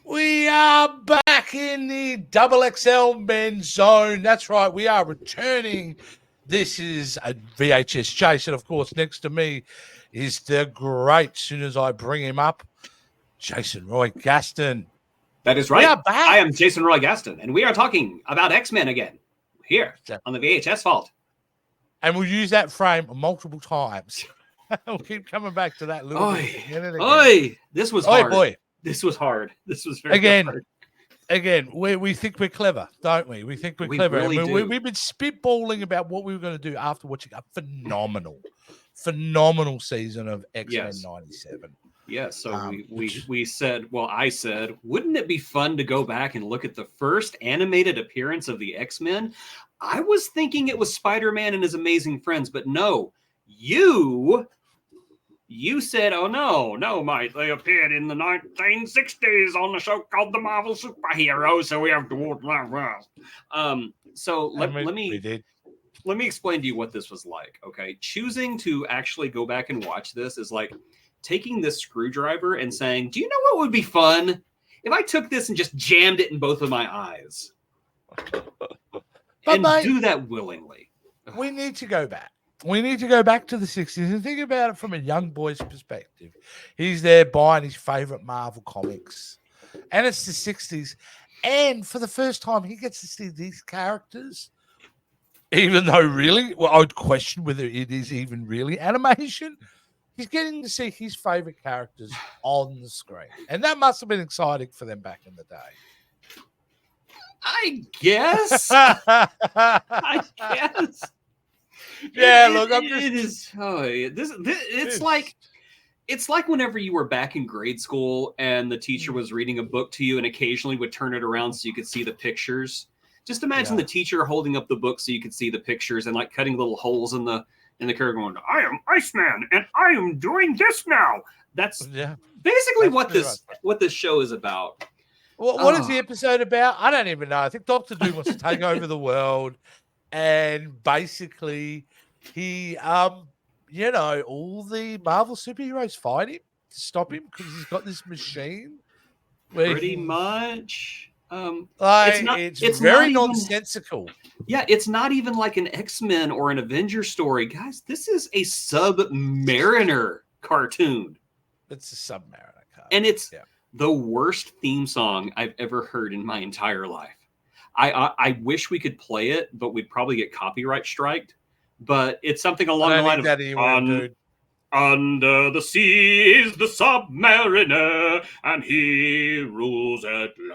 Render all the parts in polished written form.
We are back in the XXL Men zone. That's right. We are returning. This is a VHS Jason. Of course, next to me is the great, soon as I bring him up, Jason Roy Gaston. That is We right. are back. I am Jason Roy Gaston, and we are talking about X-Men again here on the VHS Vault. And we'll use that frame multiple times. We'll keep coming back to that little bit again and again. Oi! This was hard. Boy. This was hard. This was very hard. Again, we think we're clever, don't we? We think we're clever. Really do. We've been spitballing about what we were going to do after watching a phenomenal season of X-Men 97. Yes, so we said, well, I said, wouldn't it be fun to go back and look at the first animated appearance of the X-Men? I was thinking it was Spider-Man and his amazing friends, but no, you said, oh no, mate, they appeared in the 1960s on the show called The Marvel Superheroes, so we have to watch that. So let me explain to you what this was like, okay? Choosing to actually go back and watch this is like taking this screwdriver and saying, do you know what would be fun? If I took this and just jammed it in both of my eyes. And mate, do that willingly. We need to go back. We need to go back to the 60s and think about it from a young boy's perspective. He's there buying his favorite Marvel comics. And it's the 60s. And for the first time, he gets to see these characters. Even though really, well, I would question whether it is even really animation. He's getting to see his favorite characters on the screen. And that must have been exciting for them back in the day. I guess. I guess. Yeah, look, it's like whenever you were back in grade school and the teacher was reading a book to you and occasionally would turn it around so you could see the pictures. Just imagine the teacher holding up the book so you could see the pictures and like cutting little holes in the character going, I am Iceman and I am doing this now. That's basically what this show is about. What is the episode about? I don't even know. I think Dr. Doom wants to take over the world. And basically, he, all the Marvel superheroes fight him to stop him because he's got this machine. Pretty much. It's very nonsensical. Yeah, it's not even like an X-Men or an Avengers story. Guys, this is a Submariner cartoon. It's a Submariner cartoon. And it's the worst theme song I've ever heard in my entire life. I wish we could play it, but we'd probably get copyright striked. But it's something along the line of under the sea is the Submariner, and he rules Atlantis.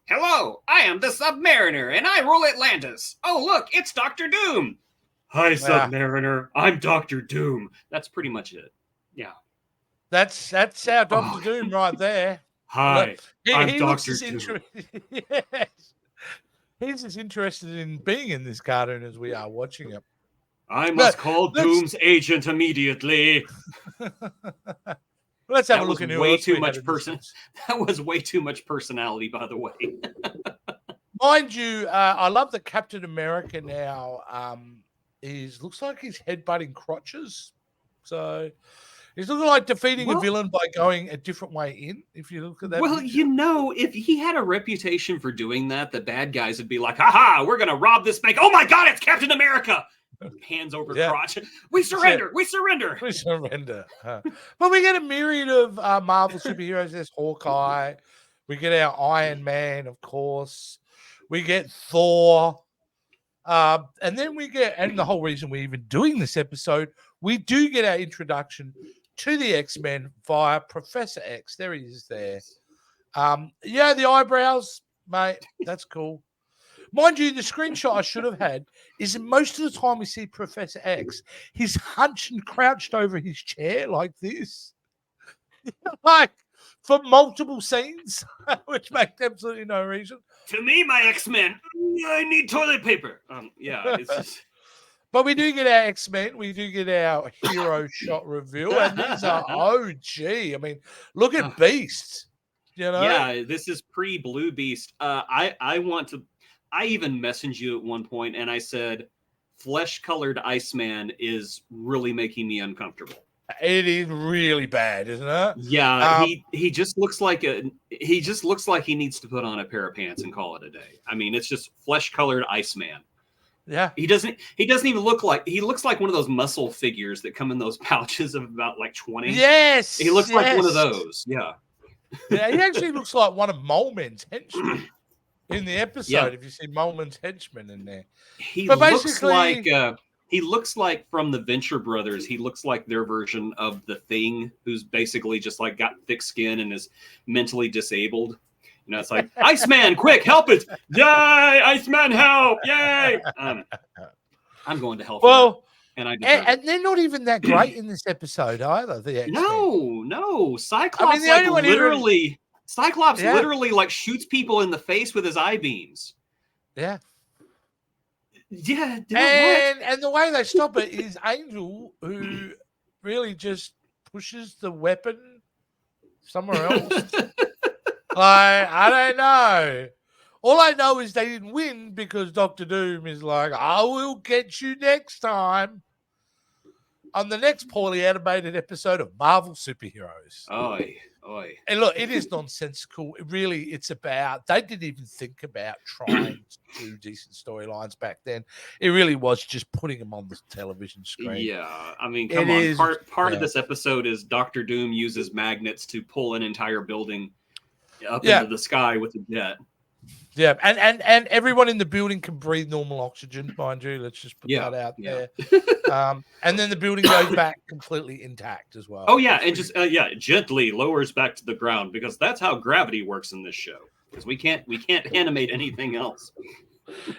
Hello, I am the Submariner, and I rule Atlantis. Oh, look, it's Dr. Doom. Hi, Submariner. I'm Dr. Doom. That's pretty much it. Yeah. That's our Dr. Doom right there. Hi, I'm Dr. Doom. Yes. He's as interested in being in this cartoon as we are watching it. I must call Doom's agent immediately. Let's have a look at way too much That was way too much personality, by the way. Mind you, I love that Captain America now looks like he's headbutting crotches. So he's looking like defeating a villain by going a different way in, if you look at that. Well, if he had a reputation for doing that, the bad guys would be like, haha, we're going to rob this bank. Oh my God, it's Captain America. Hands over crotch. We surrender. We surrender. We surrender. But we get a myriad of Marvel superheroes. There's Hawkeye. We get our Iron Man, of course. We get Thor. And then and the whole reason we're even doing this episode, we do get our introduction to the X-Men via Professor X. There he is there. The eyebrows, mate. That's cool. Mind you, the screenshot I should have had is that most of the time we see Professor X, he's hunched and crouched over his chair like this. Like for multiple scenes, which makes absolutely no reason. To me, my X-Men, I need toilet paper. It's just... But we do get our X-Men. We do get our hero shot reveal. And these are OG. I mean, look at Beast. Yeah, this is pre-Blue Beast. I even messaged you at one point, and I said, flesh-colored Iceman is really making me uncomfortable. It is really bad, isn't it? Yeah, he just looks like he needs to put on a pair of pants and call it a day. I mean, it's just flesh-colored Iceman. Yeah. He doesn't even look like, he looks like one of those muscle figures that come in those pouches of about like 20. Yes. He looks like one of those. Yeah. Yeah, he actually looks like one of Moleman's henchmen in the episode. Yeah. If you see Moleman's henchman in there, he looks like from the Venture Brothers. He looks like their version of the Thing, who's basically just like got thick skin and is mentally disabled. You know, it's like, Iceman, quick, help it! Yay, Iceman, help! Yay! I'm going to hell for that. And they're not even that great in this episode either. The X-Men. No. Cyclops Cyclops literally like shoots people in the face with his eye beams. Yeah. Yeah. And the way they stop it is Angel, who really just pushes the weapon somewhere else. I don't know. All I know is they didn't win because Dr. Doom is like, I will get you next time on the next poorly animated episode of Marvel Superheroes. Oy. And look, it is nonsensical. It's about, they didn't even think about trying to do decent storylines back then. It really was just putting them on the television screen. Yeah, I mean, come on. Part of this episode is Dr. Doom uses magnets to pull an entire building up into the sky with a jet. Yeah, and everyone in the building can breathe normal oxygen, mind you. Let's just put that out there. And then the building goes back completely intact as well. Oh yeah, and just gently lowers back to the ground, because that's how gravity works in this show. Because we can't animate anything else.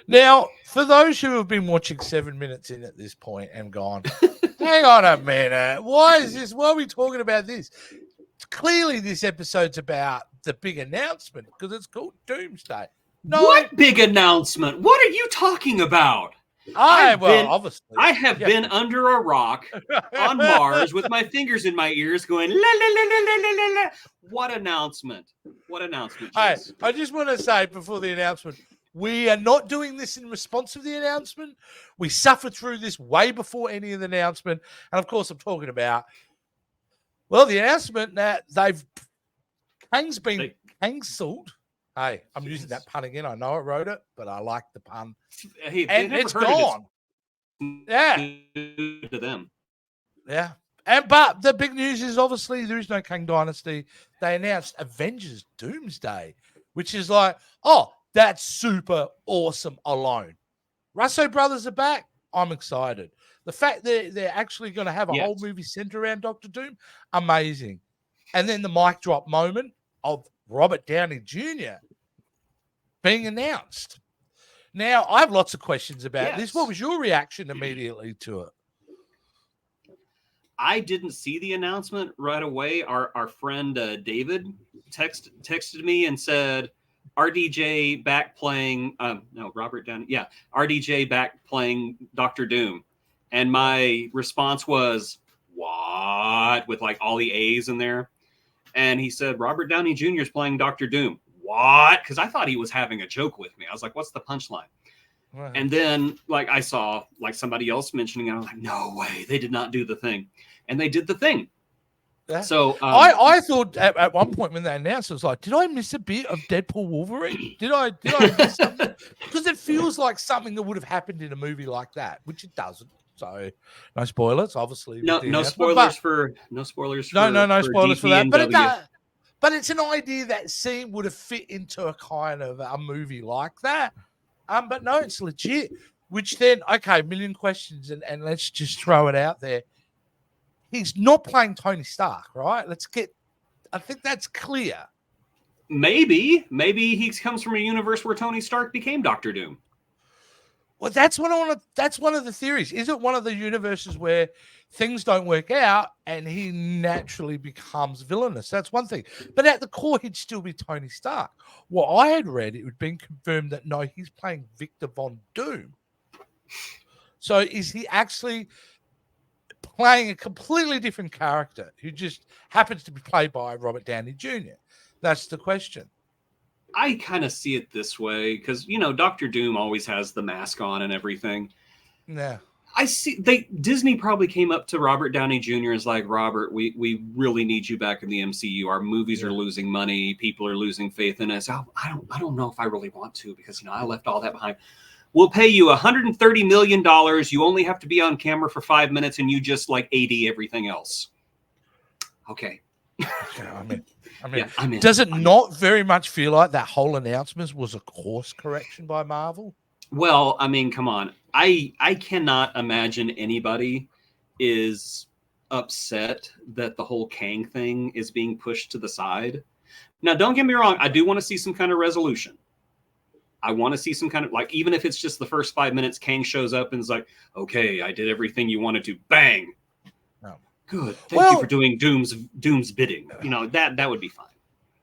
Now, for those who have been watching 7 minutes in at this point and gone, hang on a minute, why are we talking about this? Clearly, this episode's about the big announcement because it's called Doomsday. No. What big announcement? What are you talking about? Obviously. I have been under a rock on Mars with my fingers in my ears going, la, la, la, la, la, la, la. What announcement? What announcement? Hey, I just want to say before the announcement, we are not doing this in response to the announcement. We suffered through this way before any of the announcement. And of course, I'm talking about, the announcement that Kang's been cancelled. Hey, I'm using that pun again. I know I wrote it, but I like the pun. Hey, and it's gone. Yeah. To them. Yeah. But the big news is obviously there is no Kang Dynasty. They announced Avengers Doomsday, which is like, that's super awesome alone. Russo brothers are back. I'm excited. The fact that they're actually going to have a whole movie centered around Dr. Doom, amazing. And then the mic drop moment of Robert Downey Jr. being announced. Now, I have lots of questions about this. What was your reaction immediately to it? I didn't see the announcement right away. Our friend David texted me and said, RDJ back playing, Robert Downey. Yeah, RDJ back playing Dr. Doom. And my response was, what? With like all the A's in there. And he said, Robert Downey Jr. is playing Dr. Doom. What? Because I thought he was having a joke with me. I was like, what's the punchline? Right. And then like I saw like somebody else mentioning it. I was like, no way. They did not do the thing. And they did the thing. Yeah. So I thought at one point when they announced it, I was like, did I miss a bit of Deadpool Wolverine? Did I miss something? Because it feels like something that would have happened in a movie like that, which it doesn't. So no spoilers, obviously. No spoilers for no spoilers for that. But it's an idea that scene would have fit into a kind of a movie like that. But no, it's legit. Which then, okay, million questions, and let's just throw it out there. He's not playing Tony Stark, right? I think that's clear. Maybe he comes from a universe where Tony Stark became Dr. Doom. Well, that's one of the theories. Is it one of the universes where things don't work out and he naturally becomes villainous? That's one thing. But at the core, he'd still be Tony Stark. What I had read, it had been confirmed that no, he's playing Victor Von Doom. So is he actually playing a completely different character who just happens to be played by Robert Downey Jr.? That's the question. I kind of see it this way because, Dr. Doom always has the mask on and everything. Yeah. I see Disney probably came up to Robert Downey Jr. and is like, Robert, we really need you back in the MCU. Our movies are losing money. People are losing faith in us. I don't know if I really want to, because I left all that behind. We'll pay you $130 million. You only have to be on camera for 5 minutes, and you just AD everything else. Okay. Does it not very much feel like that whole announcement was a course correction by Marvel? Well, come on. I cannot imagine anybody is upset that the whole Kang thing is being pushed to the side. Now, don't get me wrong. I do want to see some kind of resolution. I want to see some kind of, even if it's just the first 5 minutes, Kang shows up and is like, okay, I did everything you wanted to. Bang. No. Good. Thank you for doing Doom's bidding. That would be fine.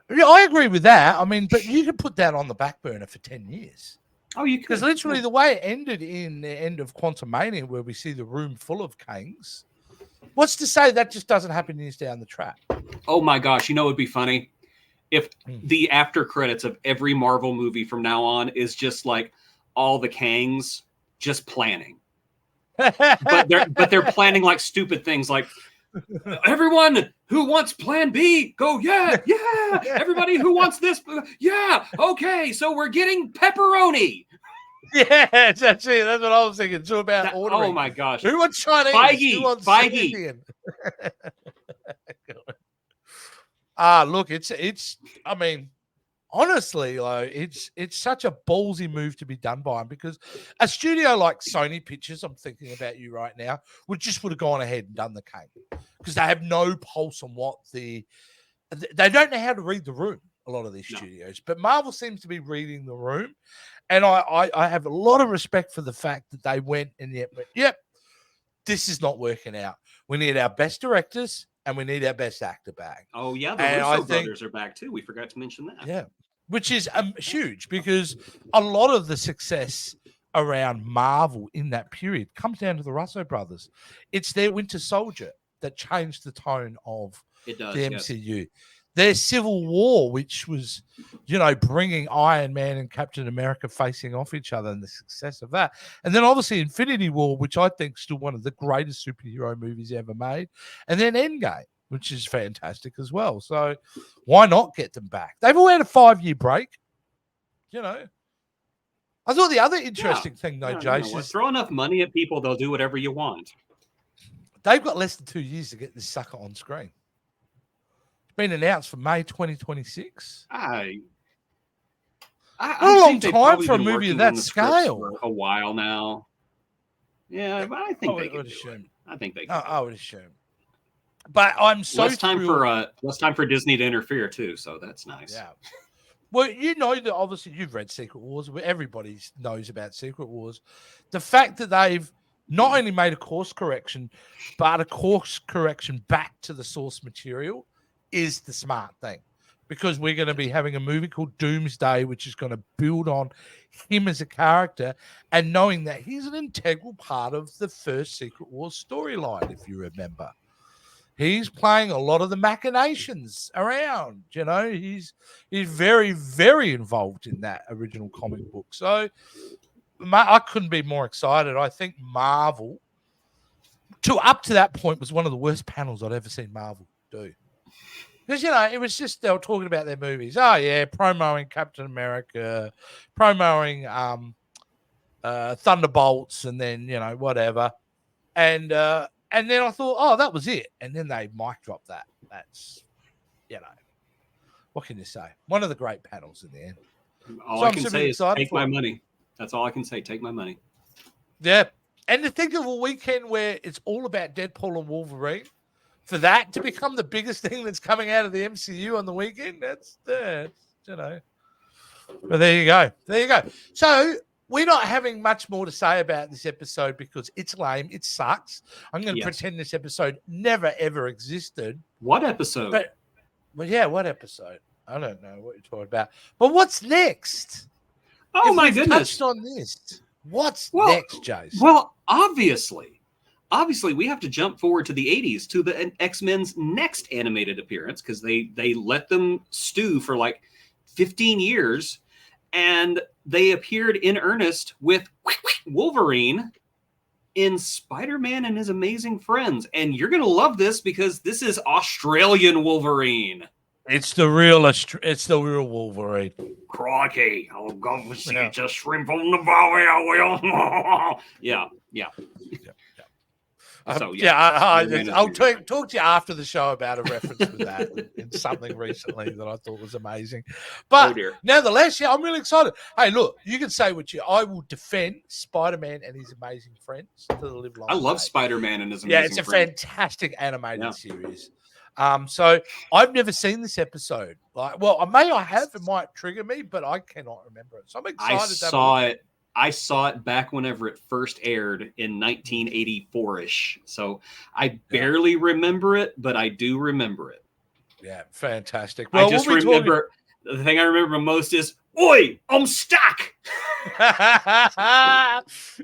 Yeah, I agree with that. But you could put that on the back burner for 10 years. Oh, you could. Because literally the way it ended in the end of Quantumania, where we see the room full of Kangs, what's to say that just doesn't happen years down the track? Oh my gosh, it would be funny if the after credits of every Marvel movie from now on is just all the Kangs just planning. but they're planning stupid things everyone who wants plan B, go, yeah. Everybody who wants this, yeah. Okay, so we're getting pepperoni. Yeah, that's it. That's what I was thinking too about ordering. Oh my gosh. Who wants Chinese? Feige. Who wants Feige. Look, it's honestly, it's such a ballsy move to be done by them, because a studio like Sony Pictures, I'm thinking about you right now, would have gone ahead and done the Kang, because they have no pulse on they don't know how to read the room, a lot of these studios. But Marvel seems to be reading the room, and I have a lot of respect for the fact that they went and yep, this is not working out. We need our best directors, and we need our best actor back. Oh, yeah, the Russo brothers are back, too. We forgot to mention that. Yeah, which is huge, because a lot of the success around Marvel in that period comes down to the Russo brothers. It's their Winter Soldier that changed the tone of the MCU. Yes. Their Civil War, which was, bringing Iron Man and Captain America facing off each other, and the success of that. And then obviously Infinity War, which I think is still one of the greatest superhero movies ever made. And then Endgame, which is fantastic as well. So why not get them back? They've all had a 5-year break. I thought the other interesting thing, though, Jace, is throw enough money at people, they'll do whatever you want. They've got less than 2 years to get this sucker on screen. Been announced for May 2026. I a long time for a movie of that scale. For a while now. Yeah, but I think they could assume. I think they. I would assume. But I'm so less time for Disney to interfere too. So that's nice. Yeah. Well, that obviously you've read Secret Wars. Everybody knows about Secret Wars. The fact that they've not only made a course correction, but a course correction back to the source material is the smart thing, because we're going to be having a movie called Doomsday, which is going to build on him as a character, and knowing that he's an integral part of the first Secret Wars storyline. If you remember, he's playing a lot of the machinations around. He's very, very involved in that original comic book. So I couldn't be more excited. I think Marvel, up to that point, was one of the worst panels I'd ever seen Marvel do. Because, it was just, they were talking about their movies. Oh, yeah, promoting Captain America, promoting Thunderbolts, and then, whatever. And then I thought, oh, that was it. And then they mic dropped that. That's, what can you say? One of the great panels in the end. All I can say is take my money. That's all I can say. Take my money. Yeah. And to think of a weekend where it's all about Deadpool and Wolverine, for that to become the biggest thing that's coming out of the MCU on the weekend, that's But there you go. So we're not having much more to say about this episode because it's lame. It sucks. I'm going to pretend this episode never, ever existed. What episode? What episode? I don't know what you're talking about. But what's next? Oh, my goodness. Touched on this. What's next, Jace? Well, obviously, we have to jump forward to the 80s to the X-Men's next animated appearance, because they let them stew for 15 years, and they appeared in earnest with Wolverine in Spider-Man and His Amazing Friends. And you're going to love this because this is Australian Wolverine. It's the real Wolverine. Crikey, I'll go see a shrimp on the belly, I will. yeah. So I'll talk to you after the show about a reference to that in something recently that I thought was amazing. But nevertheless, I'm really excited. Hey, look, you can say what I will defend Spider-Man and His Amazing Friends to the live long. I love Spider-Man and His Amazing Friends. Yeah, it's a fantastic animated series. So I've never seen this episode. I have. It might trigger me, but I cannot remember it. So I'm excited. I saw it back whenever it first aired in 1984-ish. So I barely remember it, but I do remember it. Yeah, fantastic. Well, I just remember the thing I remember most is, "Oi, I'm stuck."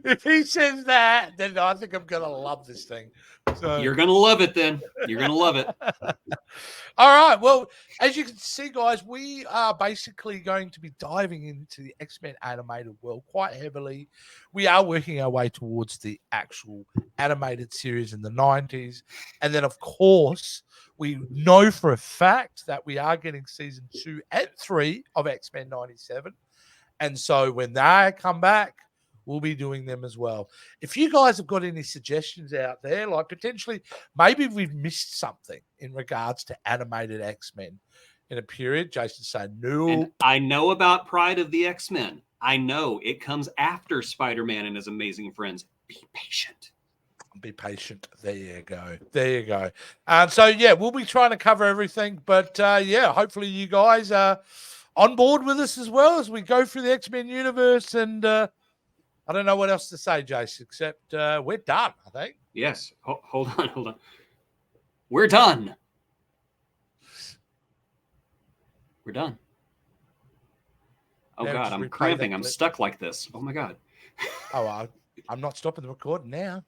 If he says that, then I think I'm gonna love this thing. So you're gonna love it. Then you're gonna love it. All right. Well, as you can see, guys, we are basically going to be diving into the X-Men animated world quite heavily. We are working our way towards the actual animated series in the 90s. And then, of course, we know for a fact that we are getting season 2 and 3 of X-Men 97. And so when they come back, we'll be doing them as well. If you guys have got any suggestions out there, like potentially maybe we've missed something in regards to animated X-Men in a period, Jason said no. And I know about Pride of the X-Men. I know it comes after Spider-Man and His Amazing Friends. Be patient. Be patient. There you go. There you go. So, yeah, we'll be trying to cover everything. But, hopefully you guys are on board with us as well as we go through the X-Men universe. And I don't know what else to say, Jace, except we're done, I think. Yes. Hold on. We're done. We're done. Oh, God, I'm cramping. I'm stuck like this. Oh, my God. I'm not stopping the recording now.